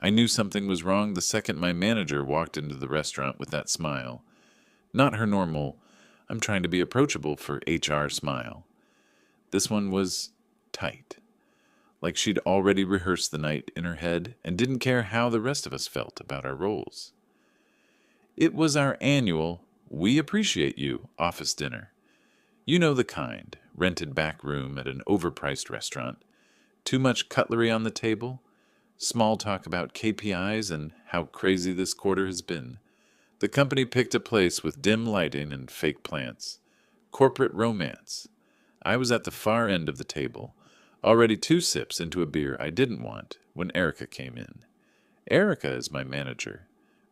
I knew something was wrong the second my manager walked into the restaurant with that smile. Not her normal, I'm trying to be approachable for HR smile. This one was tight, like she'd already rehearsed the night in her head and didn't care how the rest of us felt about our roles. It was our annual "We Appreciate You" office dinner. You know the kind, rented back room at an overpriced restaurant, too much cutlery on the table, small talk about KPIs and how crazy this quarter has been. The company picked a place with dim lighting and fake plants. Corporate romance. I was at the far end of the table, already 2 sips into a beer I didn't want when Erica came in. Erica is my manager.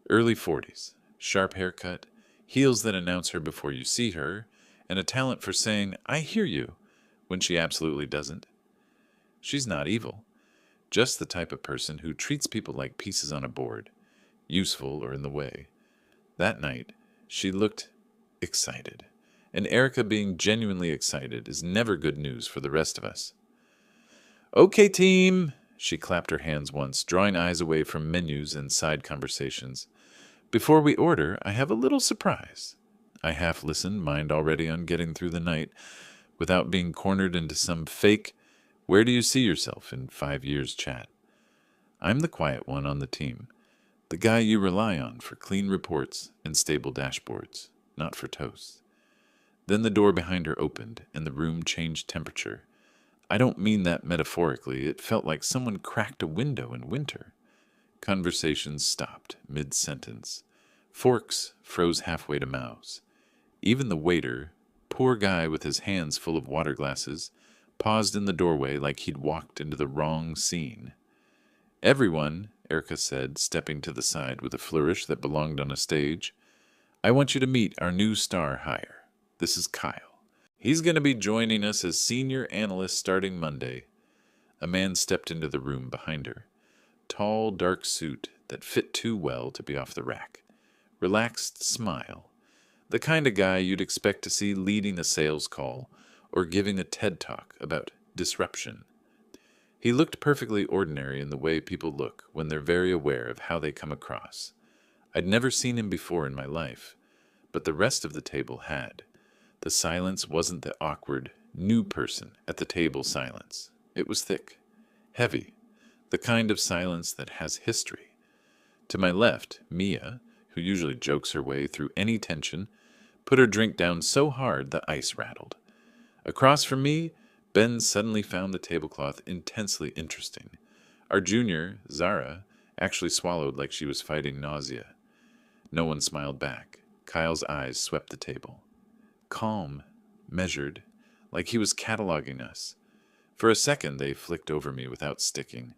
Early 40s, sharp haircut, heels that announce her before you see her, and a talent for saying, "I hear you," when she absolutely doesn't. She's not evil, just the type of person who treats people like pieces on a board, useful or in the way. That night, she looked excited, and Erica being genuinely excited is never good news for the rest of us. "Okay, team," she clapped her hands once, drawing eyes away from menus and side conversations. "Before we order, I have a little surprise." I half listened, mind already on getting through the night, without being cornered into some fake, "Where do you see yourself in 5 years" chat. I'm the quiet one on the team, the guy you rely on for clean reports and stable dashboards, not for toast. Then the door behind her opened, and the room changed temperature. I don't mean that metaphorically. It felt like someone cracked a window in winter. Conversations stopped mid-sentence. Forks froze halfway to mouths. Even the waiter, poor guy with his hands full of water glasses, paused in the doorway like he'd walked into the wrong scene. "Everyone," Erica said, stepping to the side with a flourish that belonged on a stage, "I want you to meet our new star hire. This is Kyle. He's going to be joining us as senior analyst starting Monday." A man stepped into the room behind her. Tall, dark suit that fit too well to be off the rack. Relaxed smile. The kind of guy you'd expect to see leading a sales call or giving a TED Talk about disruption. He looked perfectly ordinary in the way people look when they're very aware of how they come across. I'd never seen him before in my life, but the rest of the table had. The silence wasn't the awkward, new person at the table silence. It was thick, heavy, the kind of silence that has history. To my left, Mia, who usually jokes her way through any tension, put her drink down so hard the ice rattled. Across from me, Ben suddenly found the tablecloth intensely interesting. Our junior, Zara, actually swallowed like she was fighting nausea. No one smiled back. Kyle's eyes swept the table. Calm, measured, like he was cataloging us. For a second they flicked over me without sticking.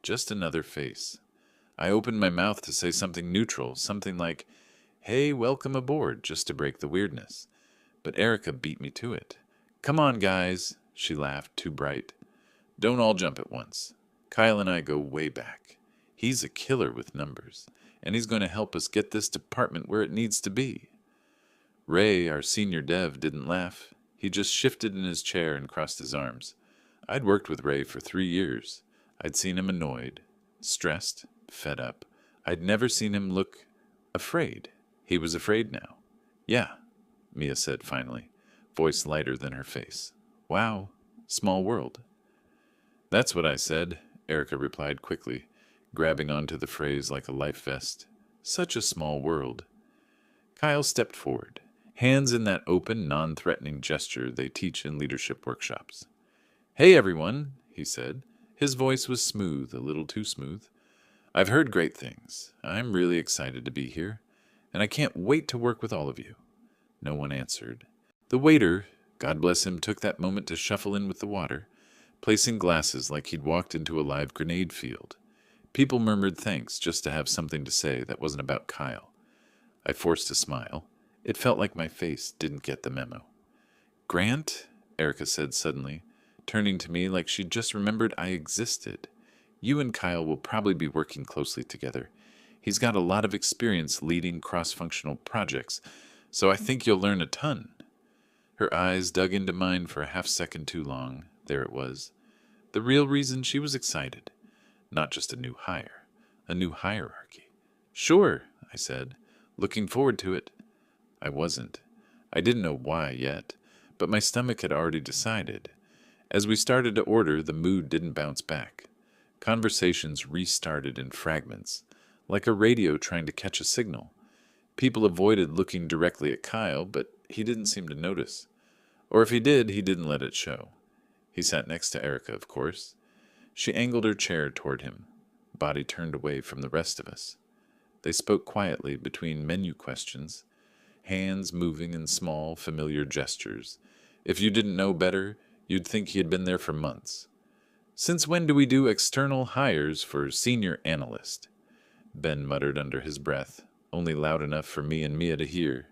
Just another face. I opened my mouth to say something neutral, something like, "Hey, welcome aboard," just to break the weirdness. But Erica beat me to it. "Come on, guys," she laughed, too bright. "Don't all jump at once. Kyle and I go way back. He's a killer with numbers, and he's going to help us get this department where it needs to be." Ray, our senior dev, didn't laugh. He just shifted in his chair and crossed his arms. I'd worked with Ray for 3 years. I'd seen him annoyed, stressed, fed up. I'd never seen him look afraid. He was afraid now. "Yeah," Mia said finally, voice lighter than her face. "Wow, small world." "That's what I said," Erica replied quickly, grabbing onto the phrase like a life vest. "Such a small world." Kyle stepped forward, hands in that open, non-threatening gesture they teach in leadership workshops. "Hey, everyone," he said. His voice was smooth, a little too smooth. "I've heard great things. I'm really excited to be here, and I can't wait to work with all of you." No one answered. The waiter, God bless him, took that moment to shuffle in with the water, placing glasses like he'd walked into a live grenade field. People murmured thanks just to have something to say that wasn't about Kyle. I forced a smile. It felt like my face didn't get the memo. "Grant," Erica said suddenly, turning to me like she'd just remembered I existed. "You and Kyle will probably be working closely together. He's got a lot of experience leading cross-functional projects, so I think you'll learn a ton." Her eyes dug into mine for a half-second too long. There it was. The real reason she was excited. Not just a new hire. A new hierarchy. Sure, I said. Looking forward to it. I wasn't. I didn't know why yet, but my stomach had already decided. As we started to order, the mood didn't bounce back. Conversations restarted in fragments, like a radio trying to catch a signal. People avoided looking directly at Kyle, but he didn't seem to notice. Or if he did, he didn't let it show. He sat next to Erica, of course. She angled her chair toward him, body turned away from the rest of us. They spoke quietly between menu questions, hands moving in small, familiar gestures. If you didn't know better, you'd think he had been there for months. Since when do we do external hires for senior analyst? Ben muttered under his breath, only loud enough for me and Mia to hear.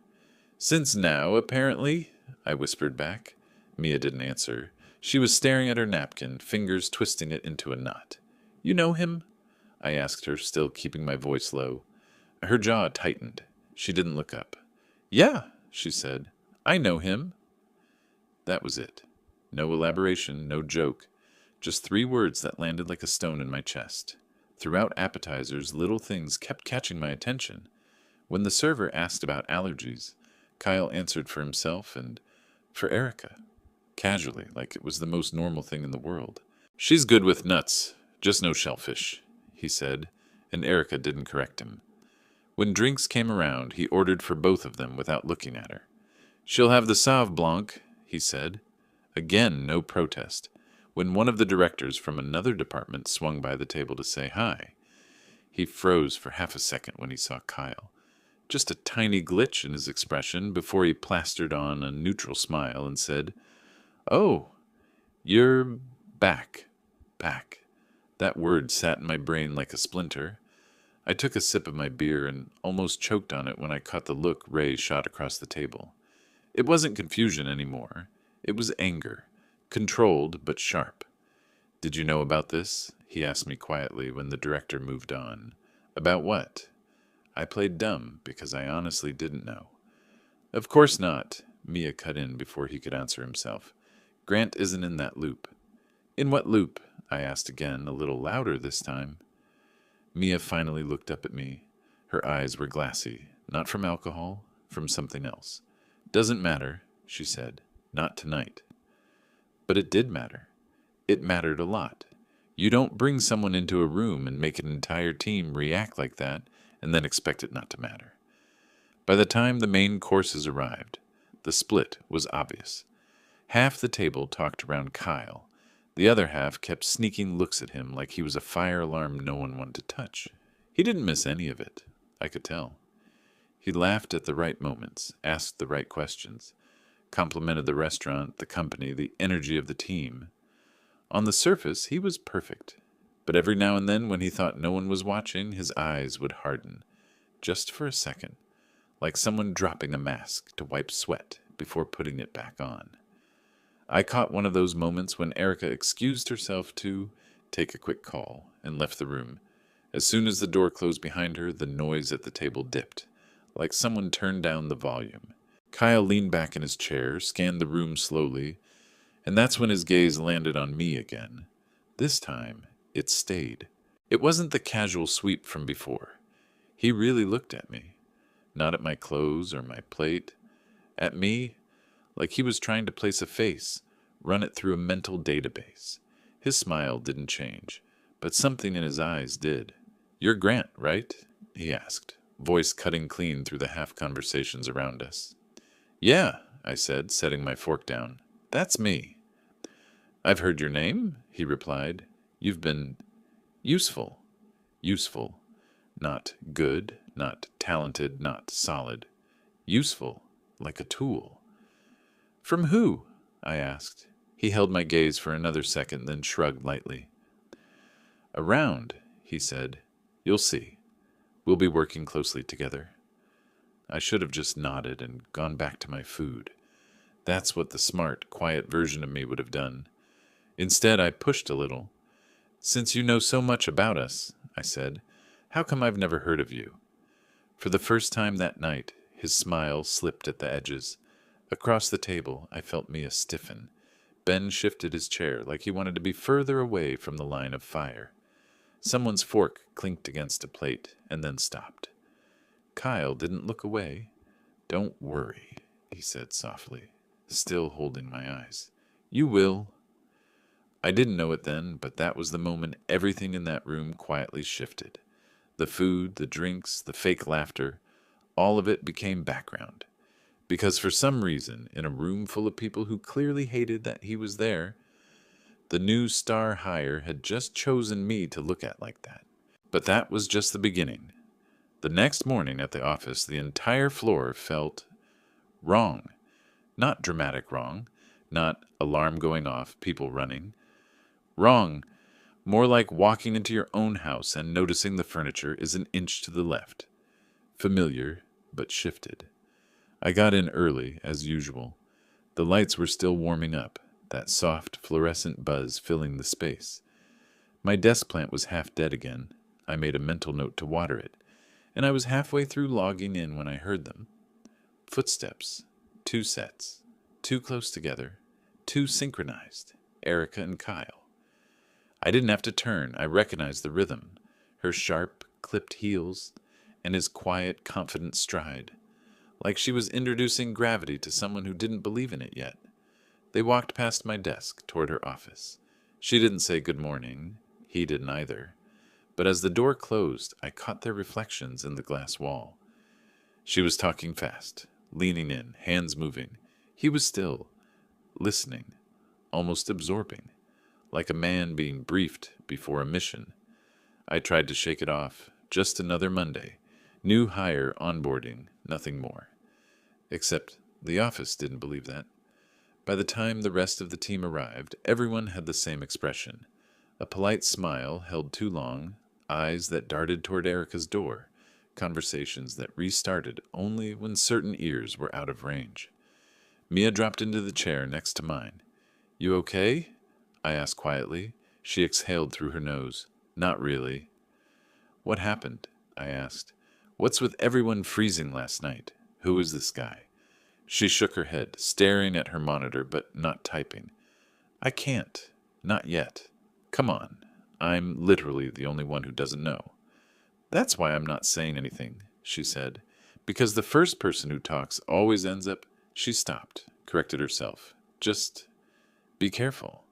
Since now, apparently, I whispered back. Mia didn't answer. She was staring at her napkin, fingers twisting it into a knot. You know him? I asked her, still keeping my voice low. Her jaw tightened. She didn't look up. Yeah, she said. I know him. That was it. No elaboration, no joke. Just 3 words that landed like a stone in my chest. Throughout appetizers, little things kept catching my attention. When the server asked about allergies, Kyle answered for himself and for Erica. Casually, like it was the most normal thing in the world. She's good with nuts, just no shellfish, he said, and Erica didn't correct him. When drinks came around, he ordered for both of them without looking at her. She'll have the Sauve Blanc, he said. Again, no protest. When one of the directors from another department swung by the table to say hi, he froze for half a second when he saw Kyle. Just a tiny glitch in his expression before he plastered on a neutral smile and said, Oh, you're back. Back. That word sat in my brain like a splinter. I took a sip of my beer and almost choked on it when I caught the look Ray shot across the table. It wasn't confusion anymore. It was anger. Controlled, but sharp. Did you know about this? He asked me quietly when the director moved on. About what? I played dumb because I honestly didn't know. Of course not, Mia cut in before he could answer himself. Grant isn't in that loop. In what loop? I asked again, a little louder this time. Mia finally looked up at me. Her eyes were glassy, not from alcohol, from something else. Doesn't matter, she said. Not tonight. But it did matter. It mattered a lot. You don't bring someone into a room and make an entire team react like that and then expect it not to matter. By the time the main courses arrived, the split was obvious. Half the table talked around Kyle. The other half kept sneaking looks at him like he was a fire alarm no one wanted to touch. He didn't miss any of it, I could tell. He laughed at the right moments, asked the right questions, complimented the restaurant, the company, the energy of the team. On the surface, he was perfect. But every now and then, when he thought no one was watching, his eyes would harden, just for a second, like someone dropping a mask to wipe sweat before putting it back on. I caught one of those moments when Erica excused herself to take a quick call and left the room. As soon as the door closed behind her, the noise at the table dipped, like someone turned down the volume. Kyle leaned back in his chair, scanned the room slowly, and that's when his gaze landed on me again. This time, it stayed. It wasn't the casual sweep from before. He really looked at me. Not at my clothes or my plate. At me, like he was trying to place a face, run it through a mental database. His smile didn't change, but something in his eyes did. You're Grant, right? He asked, voice cutting clean through the half-conversations around us. Yeah, I said, setting my fork down. That's me. I've heard your name, he replied. You've been useful. Useful. Not good, not talented, not solid. Useful, like a tool. From who? I asked. He held my gaze for another second, then shrugged lightly. Around, he said. You'll see. We'll be working closely together. I should have just nodded and gone back to my food. That's what the smart, quiet version of me would have done. Instead, I pushed a little. Since you know so much about us, I said, how come I've never heard of you? For the first time that night, his smile slipped at the edges. Across the table, I felt Mia stiffen. Ben shifted his chair like he wanted to be further away from the line of fire. Someone's fork clinked against a plate and then stopped. Kyle didn't look away. "Don't worry," he said softly, still holding my eyes. "You will." I didn't know it then, but that was the moment everything in that room quietly shifted. The food, the drinks, the fake laughter, all of it became background. Because for some reason, in a room full of people who clearly hated that he was there, the new star hire had just chosen me to look at like that. But that was just the beginning. The next morning at the office, the entire floor felt wrong. Not dramatic wrong, not alarm going off, people running. Wrong, more like walking into your own house and noticing the furniture is an inch to the left. Familiar, but shifted. I got in early, as usual. The lights were still warming up, that soft fluorescent buzz filling the space. My desk plant was half dead again. I made a mental note to water it, and I was halfway through logging in when I heard them. Footsteps. 2 sets. 2 close together. 2 synchronized. Erica and Kyle. I didn't have to turn. I recognized the rhythm. Her sharp, clipped heels, and his quiet, confident stride. Like she was introducing gravity to someone who didn't believe in it yet. They walked past my desk toward her office. She didn't say good morning. He didn't either. But as the door closed, I caught their reflections in the glass wall. She was talking fast, leaning in, hands moving. He was still, listening, almost absorbing, like a man being briefed before a mission. I tried to shake it off. Just another Monday. New hire onboarding, nothing more. Except the office didn't believe that. By the time the rest of the team arrived, everyone had the same expression. A polite smile held too long, eyes that darted toward Erica's door, conversations that restarted only when certain ears were out of range. Mia dropped into the chair next to mine. "You okay?" I asked quietly. She exhaled through her nose. "Not really." "What happened?" I asked. "What's with everyone freezing last night? Who is this guy?" She shook her head, staring at her monitor but not typing. "I can't. Not yet. Come on. I'm literally the only one who doesn't know." "That's why I'm not saying anything," she said. "Because the first person who talks always ends up—" She stopped, corrected herself. "Just be careful."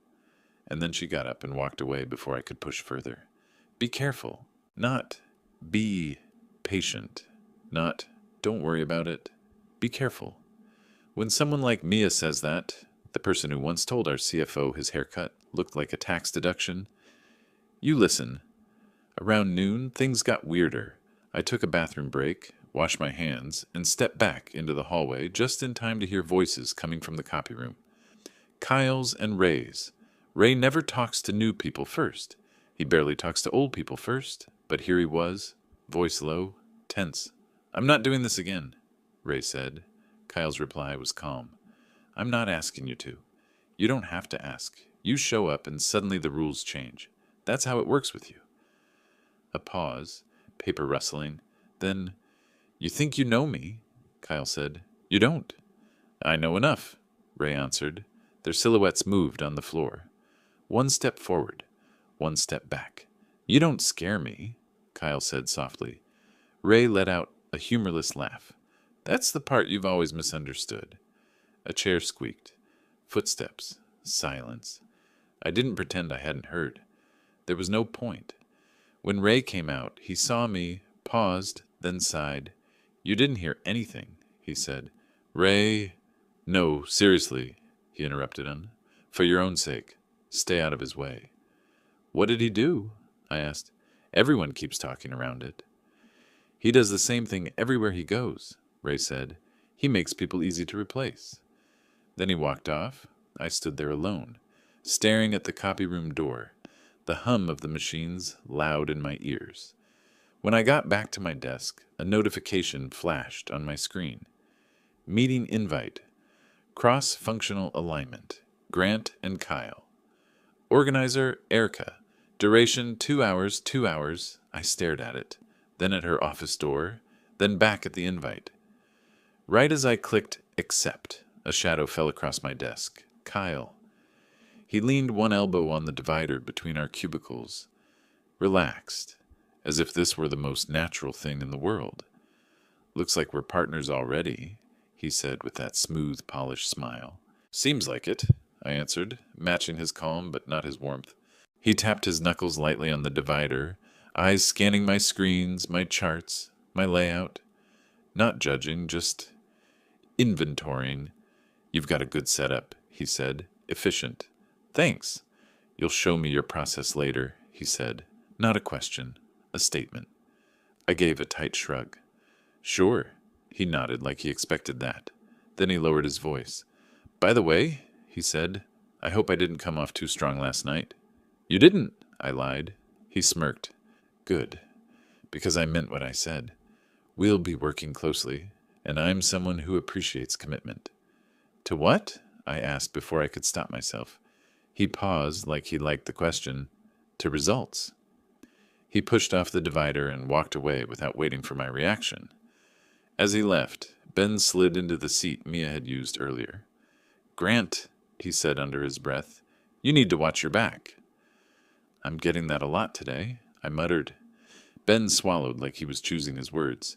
And then she got up and walked away before I could push further. Be careful. Not be patient. Not don't worry about it. Be careful. When someone like Mia says that, the person who once told our CFO his haircut looked like a tax deduction, you listen. Around noon, things got weirder. I took a bathroom break, washed my hands, and stepped back into the hallway just in time to hear voices coming from the copy room. Kyle's and Ray's. Ray never talks to new people first. He barely talks to old people first, but here he was, voice low, tense. "I'm not doing this again," Ray said. Kyle's reply was calm. "I'm not asking you to. You don't have to ask. You show up and suddenly the rules change. That's how it works with you." A pause, paper rustling. Then, "You think you know me," Kyle said. "You don't." "I know enough," Ray answered. Their silhouettes moved on the floor. One step forward, one step back. "You don't scare me," Kyle said softly. Ray let out a humorless laugh. "That's the part you've always misunderstood." A chair squeaked. Footsteps. Silence. I didn't pretend I hadn't heard. There was no point. When Ray came out, he saw me, paused, then sighed. "You didn't hear anything," he said. "Ray—" "No, seriously," he interrupted him. "For your own sake, stay out of his way." "What did he do?" I asked. "Everyone keeps talking around it." "He does the same thing everywhere he goes," Ray said. "He makes people easy to replace." Then he walked off. I stood there alone, staring at the copy room door, the hum of the machines loud in my ears. When I got back to my desk, a notification flashed on my screen. Meeting invite. Cross-functional alignment. Grant and Kyle. Organizer, Erica. Duration, 2 hours, 2 hours. I stared at it, then at her office door, then back at the invite. Right as I clicked accept, a shadow fell across my desk. Kyle. He leaned one elbow on the divider between our cubicles. relaxed, as if this were the most natural thing in the world. Looks like we're partners already, he said with that smooth, polished smile. Seems like it, I answered, matching his calm but not his warmth. He tapped his knuckles lightly on the divider, eyes scanning my screens, my charts, my layout. Not judging, just inventorying. You've got a good setup, he said. Efficient. Thanks. You'll show me your process later, he said. Not a question, a statement. I gave a tight shrug. Sure. He nodded like he expected that. Then he lowered his voice. By the way, he said, I hope I didn't come off too strong last night. You didn't, I lied. He smirked. Good. Because I meant what I said. We'll be working closely, and I'm someone who appreciates commitment. To what? I asked before I could stop myself. He paused like he liked the question. To results. He pushed off the divider and walked away without waiting for my reaction. As he left, Ben slid into the seat Mia had used earlier. Grant, he said under his breath, you need to watch your back. I'm getting that a lot today, I muttered. Ben swallowed like he was choosing his words.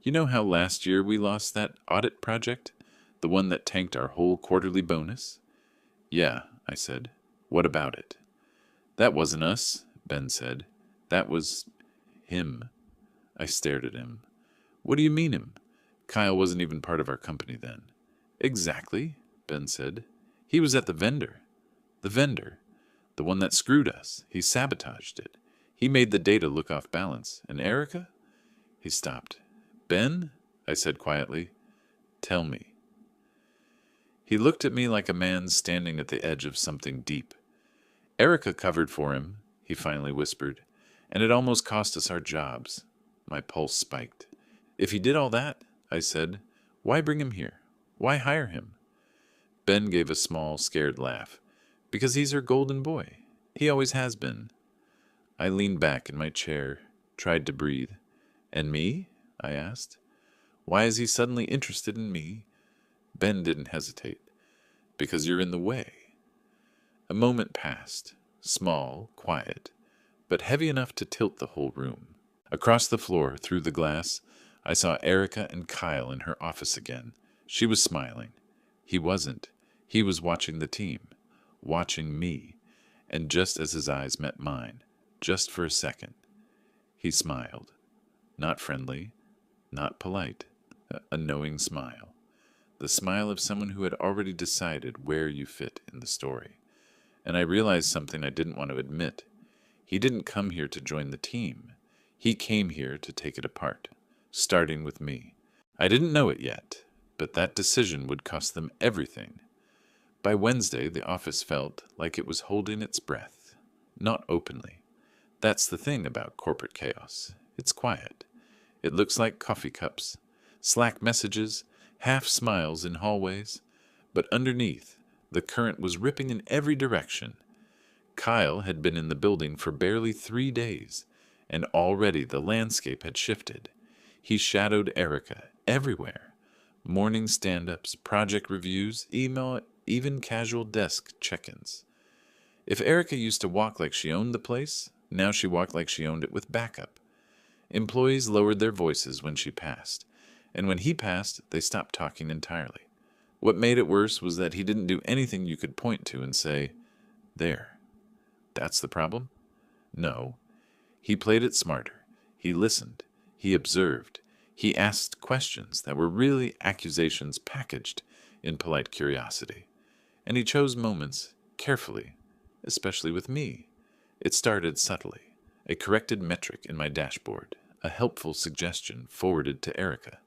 You know how last year we lost that audit project? The one that tanked our whole quarterly bonus? Yeah, I said. What about it? That wasn't us, Ben said. That was him. I stared at him. What do you mean him? Kyle wasn't even part of our company then. Exactly, Ben said. He was at the vendor. The vendor. The one that screwed us. He sabotaged it. He made the data look off balance. And Erica? He stopped. Ben? I said quietly. Tell me. He looked at me like a man standing at the edge of something deep. Erica covered for him, he finally whispered, and it almost cost us our jobs. My pulse spiked. If he did all that, I said, why bring him here? Why hire him? Ben gave a small, scared laugh. Because he's her golden boy. He always has been. I leaned back in my chair, tried to breathe. And me? I asked. Why is he suddenly interested in me? Ben didn't hesitate. Because you're in the way. A moment passed, small, quiet, but heavy enough to tilt the whole room. Across the floor, through the glass, I saw Erica and Kyle in her office again. She was smiling. He wasn't. He was watching the team, watching me, and just as his eyes met mine, just for a second, he smiled. Not friendly, not polite, a knowing smile. The smile of someone who had already decided where you fit in the story. And I realized something I didn't want to admit. He didn't come here to join the team. He came here to take it apart, starting with me. I didn't know it yet, but that decision would cost them everything. By Wednesday, the office felt like it was holding its breath. Not openly. That's the thing about corporate chaos. It's quiet. It looks like coffee cups, Slack messages, half smiles in hallways, but underneath, the current was ripping in every direction. Kyle had been in the building for barely 3 days, and already the landscape had shifted. He shadowed Erica everywhere. Morning stand-ups, project reviews, email, even casual desk check-ins. If Erica used to walk like she owned the place, now she walked like she owned it with backup. Employees lowered their voices when she passed, and when he passed, they stopped talking entirely. What made it worse was that he didn't do anything you could point to and say, there. That's the problem? No. He played it smarter. He listened. He observed. He asked questions that were really accusations packaged in polite curiosity. And he chose moments carefully, especially with me. It started subtly. A corrected metric in my dashboard. A helpful suggestion forwarded to Erica.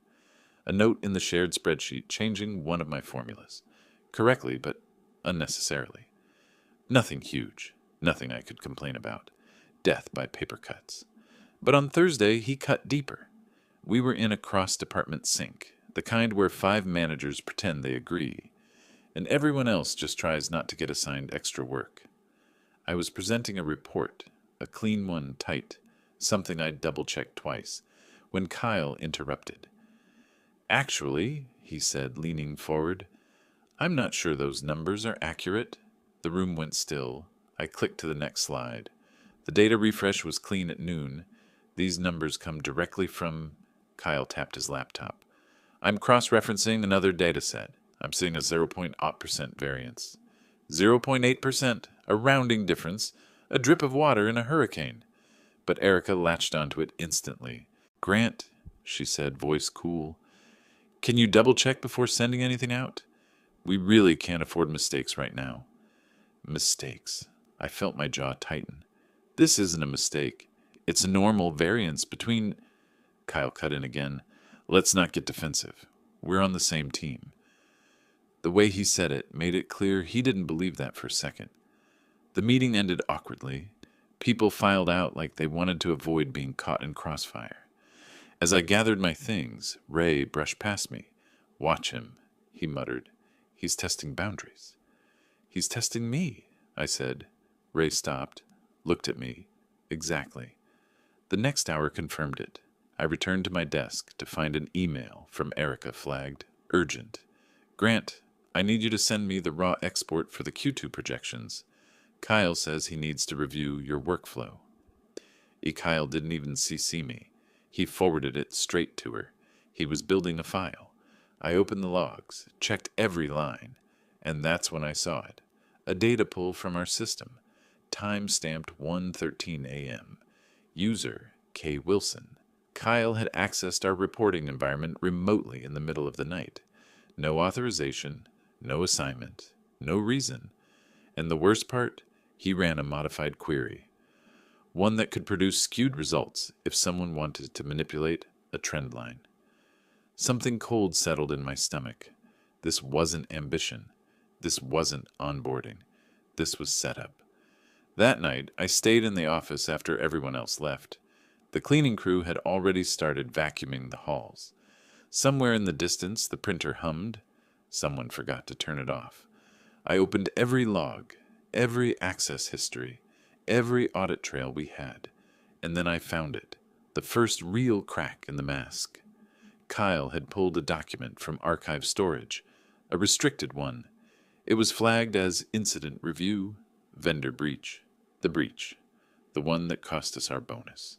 A note in the shared spreadsheet changing one of my formulas. Correctly, but unnecessarily. Nothing huge. Nothing I could complain about. Death by paper cuts. But on Thursday, he cut deeper. We were in a cross-department sync, the kind where 5 managers pretend they agree, and everyone else just tries not to get assigned extra work. I was presenting a report, a clean one, tight, something I'd double-checked twice, when Kyle interrupted. Actually, he said, leaning forward, I'm not sure those numbers are accurate. The room went still. I clicked to the next slide. The data refresh was clean at noon. These numbers come directly from... Kyle tapped his laptop. I'm cross-referencing another data set. I'm seeing a 0.0% variance. 0.8%, a rounding difference, a drip of water in a hurricane. But Erica latched onto it instantly. Grant, she said, voice cool, can you double-check before sending anything out? We really can't afford mistakes right now. Mistakes. I felt my jaw tighten. This isn't a mistake. It's a normal variance between... Kyle cut in again. Let's not get defensive. We're on the same team. The way he said it made it clear he didn't believe that for a second. The meeting ended awkwardly. People filed out like they wanted to avoid being caught in crossfire. As I gathered my things, Ray brushed past me. Watch him, he muttered. He's testing boundaries. He's testing me, I said. Ray stopped, looked at me. Exactly. The next hour confirmed it. I returned to my desk to find an email from Erica flagged urgent. Grant, I need you to send me the raw export for the Q2 projections. Kyle says he needs to review your workflow. Kyle didn't even CC me. He forwarded it straight to her. He was building a file. I opened the logs, checked every line, and that's when I saw it. A data pull from our system. Time-stamped 1:13 a.m. User, K. Wilson. Kyle had accessed our reporting environment remotely in the middle of the night. No authorization, no assignment, no reason. And the worst part, he ran a modified query. One that could produce skewed results if someone wanted to manipulate a trend line. Something cold settled in my stomach. This wasn't ambition. This wasn't onboarding. This was setup. That night, I stayed in the office after everyone else left. The cleaning crew had already started vacuuming the halls. Somewhere in the distance, the printer hummed. Someone forgot to turn it off. I opened every log, every access history, every audit trail we had, and then I found it, the first real crack in the mask. Kyle had pulled a document from archive storage, a restricted one. It was flagged as incident review, vendor breach, the one that cost us our bonus,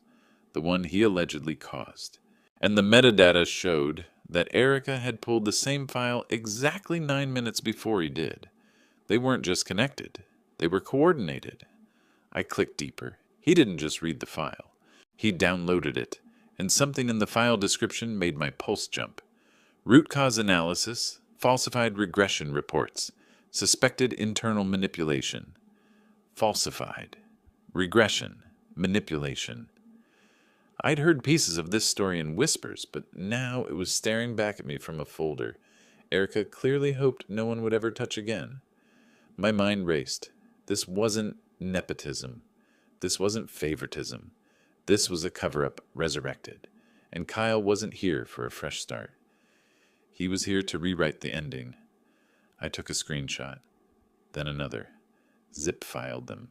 the one he allegedly caused. And the metadata showed that Erica had pulled the same file exactly 9 minutes before he did. They weren't just connected, they were coordinated. I clicked deeper. He didn't just read the file. He downloaded it, and something in the file description made my pulse jump. Root cause analysis, falsified regression reports, suspected internal manipulation. Falsified. Regression. Manipulation. I'd heard pieces of this story in whispers, but now it was staring back at me from a folder. Erica clearly hoped no one would ever touch again. My mind raced. This wasn't nepotism. This wasn't favoritism. This was a cover-up resurrected. And Kyle wasn't here for a fresh start. He was here to rewrite the ending. I took a screenshot. Then another. Zip-filed them.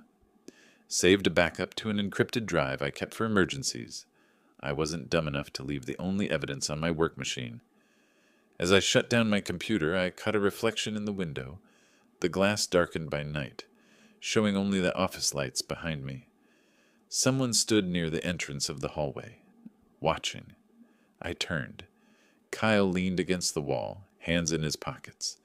Saved a backup to an encrypted drive I kept for emergencies. I wasn't dumb enough to leave the only evidence on my work machine. As I shut down my computer, I caught a reflection in the window, the glass darkened by night, showing only the office lights behind me. Someone stood near the entrance of the hallway, watching. I turned. Kyle leaned against the wall, hands in his pockets,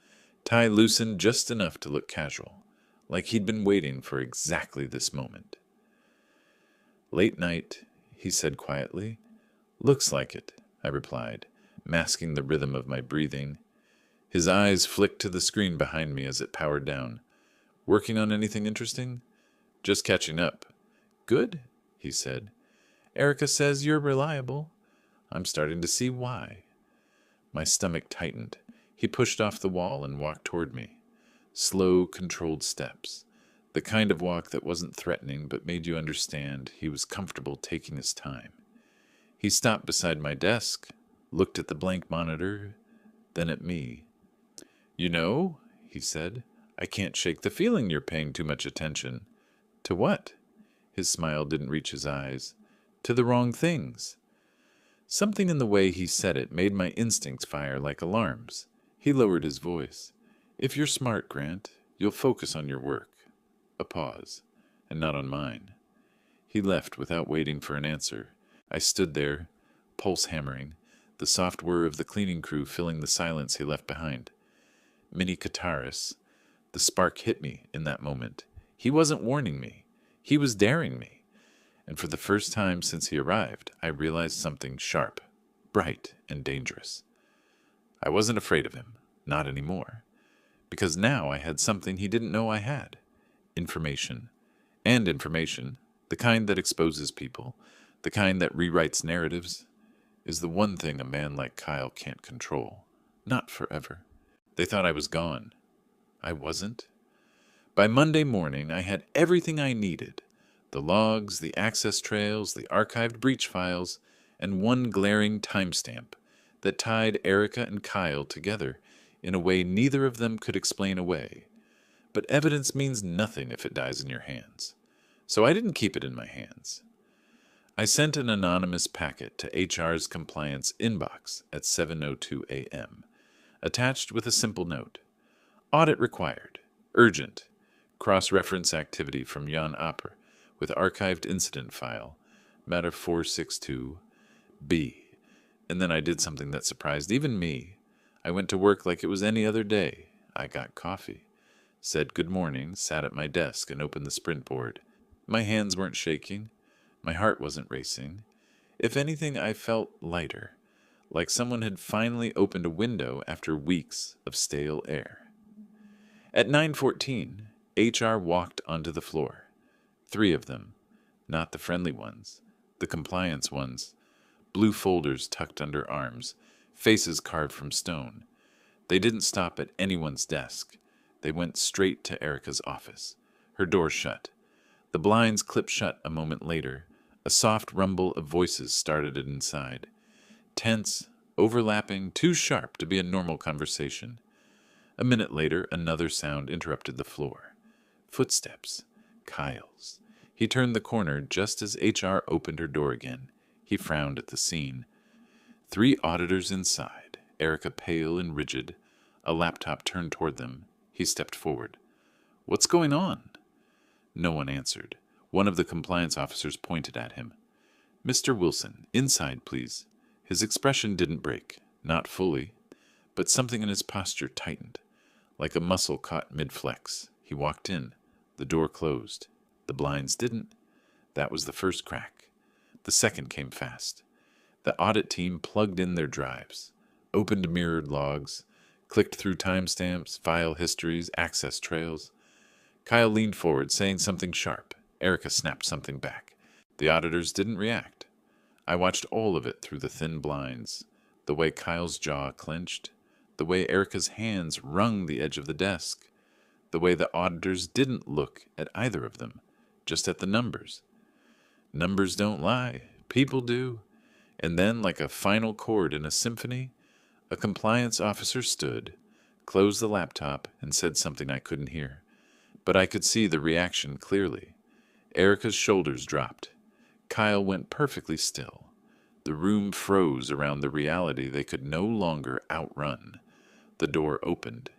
tie loosened just enough to look casual, like he'd been waiting for exactly this moment. Late night, he said quietly. Looks like it, I replied, masking the rhythm of my breathing. His eyes flicked to the screen behind me as it powered down. Working on anything interesting? Just catching up. Good, he said. Erica says you're reliable. I'm starting to see why. My stomach tightened. He pushed off the wall and walked toward me. Slow, controlled steps. The kind of walk that wasn't threatening but made you understand he was comfortable taking his time. He stopped beside my desk, looked at the blank monitor, then at me. You know, he said, I can't shake the feeling you're paying too much attention. To what? His smile didn't reach his eyes. To the wrong things. Something in the way he said it made my instincts fire like alarms. He lowered his voice. If you're smart, Grant, you'll focus on your work. A pause, and not on mine. He left without waiting for an answer. I stood there, pulse hammering, the soft whir of the cleaning crew filling the silence he left behind. Mini Kataris. The spark hit me in that moment. He wasn't warning me. He was daring me. And for the first time since he arrived, I realized something sharp, bright, and dangerous. I wasn't afraid of him. Not anymore. Because now I had something he didn't know I had. Information. And information, the kind that exposes people, the kind that rewrites narratives, is the one thing a man like Kyle can't control. Not forever. They thought I was gone. I wasn't. By Monday morning, I had everything I needed. The logs, the access trails, the archived breach files, and one glaring timestamp that tied Erica and Kyle together in a way neither of them could explain away. But evidence means nothing if it dies in your hands. So I didn't keep it in my hands. I sent an anonymous packet to HR's compliance inbox at 7:02 a.m., attached with a simple note. Audit required. Urgent. Cross-reference activity from Jan Apper with archived incident file, matter 462B. And then I did something that surprised even me. I went to work like it was any other day. I got coffee, said good morning, sat at my desk and opened the sprint board. My hands weren't shaking. My heart wasn't racing. If anything, I felt lighter, like someone had finally opened a window after weeks of stale air. At 9:14, HR walked onto the floor. 3 of them, not the friendly ones, the compliance ones, blue folders tucked under arms, faces carved from stone. They didn't stop at anyone's desk. They went straight to Erica's office. Her door shut. The blinds clipped shut a moment later. A soft rumble of voices started inside. Tense, overlapping, too sharp to be a normal conversation. A minute later, another sound interrupted the floor. Footsteps. Kyle's. He turned the corner just as HR opened her door again. He frowned at the scene. 3 auditors inside, Erica pale and rigid, a laptop turned toward them. He stepped forward. "What's going on?" No one answered. One of the compliance officers pointed at him. "Mr. Wilson, inside, please." His expression didn't break, not fully, but something in his posture tightened, like a muscle caught mid-flex. He walked in. The door closed. The blinds didn't. That was the first crack. The second came fast. The audit team plugged in their drives, opened mirrored logs, clicked through timestamps, file histories, access trails. Kyle leaned forward, saying something sharp. Erica snapped something back. The auditors didn't react. I watched all of it through the thin blinds, the way Kyle's jaw clenched, the way Erica's hands wrung the edge of the desk, the way the auditors didn't look at either of them, just at the numbers. Numbers don't lie. People do. And then, like a final chord in a symphony, a compliance officer stood, closed the laptop, and said something I couldn't hear. But I could see the reaction clearly. Erica's shoulders dropped. Kyle went perfectly still. The room froze around the reality they could no longer outrun. The door opened.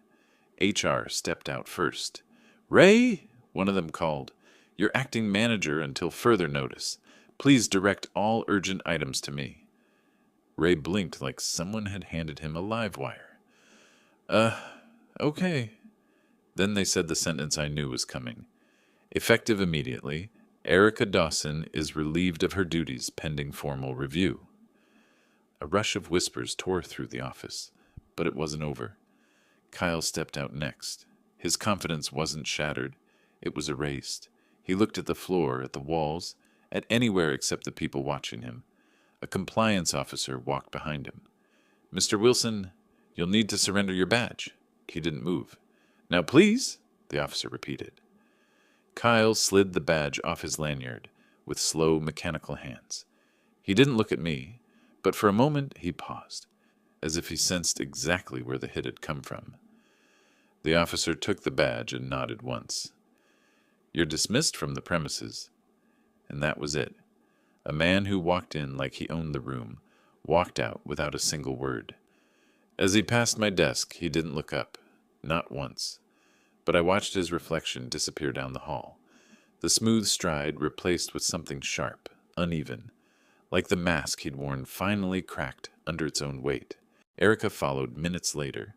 HR stepped out first. "Ray," one of them called, "you're acting manager until further notice. Please direct all urgent items to me." Ray blinked like someone had handed him a live wire. Okay." Then they said the sentence I knew was coming. Effective immediately, Erica Dawson is relieved of her duties pending formal review. A rush of whispers tore through the office, but it wasn't over. Kyle stepped out next. His confidence wasn't shattered. It was erased. He looked at the floor, at the walls, at anywhere except the people watching him. A compliance officer walked behind him. "Mr. Wilson, you'll need to surrender your badge." He didn't move. "Now, please," the officer repeated. Kyle slid the badge off his lanyard with slow, mechanical hands. He didn't look at me, but for a moment he paused, as if he sensed exactly where the hit had come from. The officer took the badge and nodded once. "You're dismissed from the premises." And that was it. A man who walked in like he owned the room, walked out without a single word. As he passed my desk, he didn't look up, not once. But I watched his reflection disappear down the hall. The smooth stride replaced with something sharp, uneven, like the mask he'd worn finally cracked under its own weight. Erica followed minutes later.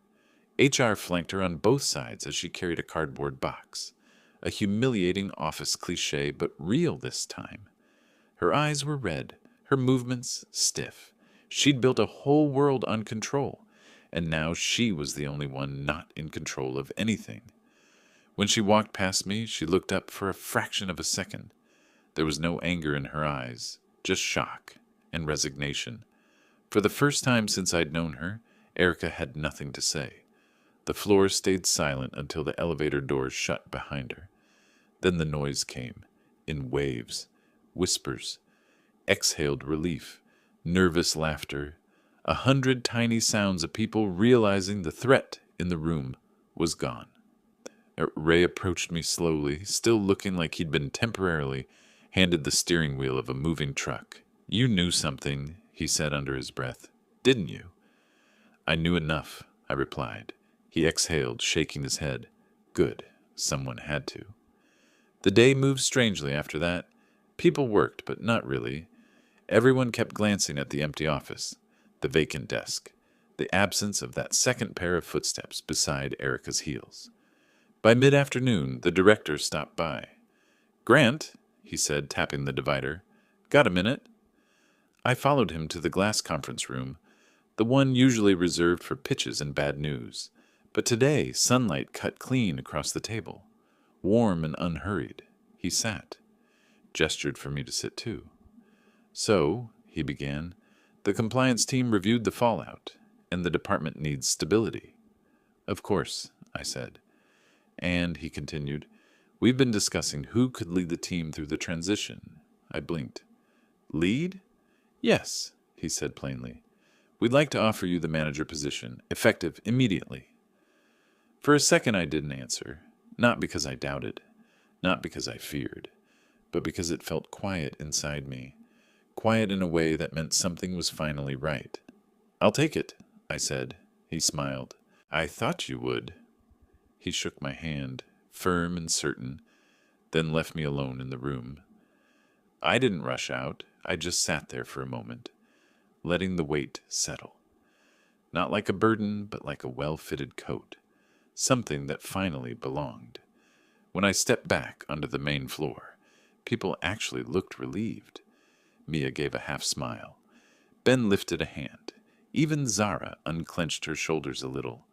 HR flanked her on both sides as she carried a cardboard box. A humiliating office cliché, but real this time. Her eyes were red, her movements stiff. She'd built a whole world on control, and now she was the only one not in control of anything. When she walked past me, she looked up for a fraction of a second. There was no anger in her eyes, just shock and resignation. For the first time since I'd known her, Erica had nothing to say. The floor stayed silent until the elevator doors shut behind her. Then the noise came, in waves, whispers, exhaled relief, nervous laughter, 100 tiny sounds of people realizing the threat in the room was gone. Ray approached me slowly, still looking like he'd been temporarily handed the steering wheel of a moving truck. "You knew something," he said under his breath, "didn't you?" "I knew enough," I replied. He exhaled, shaking his head. "Good. Someone had to." The day moved strangely after that. People worked, but not really. Everyone kept glancing at the empty office, the vacant desk, the absence of that second pair of footsteps beside Erica's heels. By mid-afternoon, the director stopped by. "Grant," he said, tapping the divider. "Got a minute?" I followed him to the glass conference room, the one usually reserved for pitches and bad news. But today, sunlight cut clean across the table. Warm and unhurried, he sat, gestured for me to sit too. "So," he began, "the compliance team reviewed the fallout, and the department needs stability." "Of course," I said. "And," he continued, "we've been discussing who could lead the team through the transition." I blinked. "Lead?" "Yes," he said plainly. "We'd like to offer you the manager position, effective immediately." For a second I didn't answer, not because I doubted, not because I feared, but because it felt quiet inside me, quiet in a way that meant something was finally right. "I'll take it," I said. He smiled. "I thought you would." He shook my hand, firm and certain, then left me alone in the room. I didn't rush out. I just sat there for a moment, letting the weight settle. Not like a burden, but like a well-fitted coat, something that finally belonged. When I stepped back onto the main floor, people actually looked relieved. Mia gave a half smile. Ben lifted a hand. Even Zara unclenched her shoulders a little.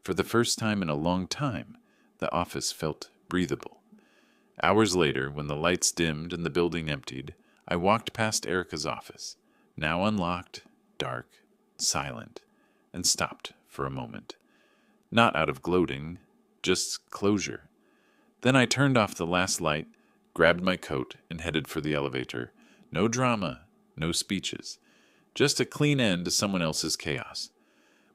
For the first time in a long time, the office felt breathable. Hours later, when the lights dimmed and the building emptied, I walked past Erica's office, now unlocked, dark, silent, and stopped for a moment. Not out of gloating, just closure. Then I turned off the last light, grabbed my coat, and headed for the elevator. No drama, no speeches. Just a clean end to someone else's chaos.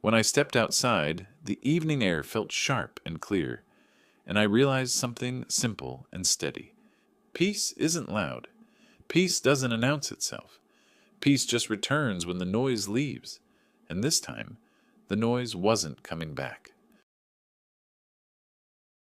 When I stepped outside, the evening air felt sharp and clear, and I realized something simple and steady. Peace isn't loud. Peace doesn't announce itself. Peace just returns when the noise leaves. And this time, the noise wasn't coming back.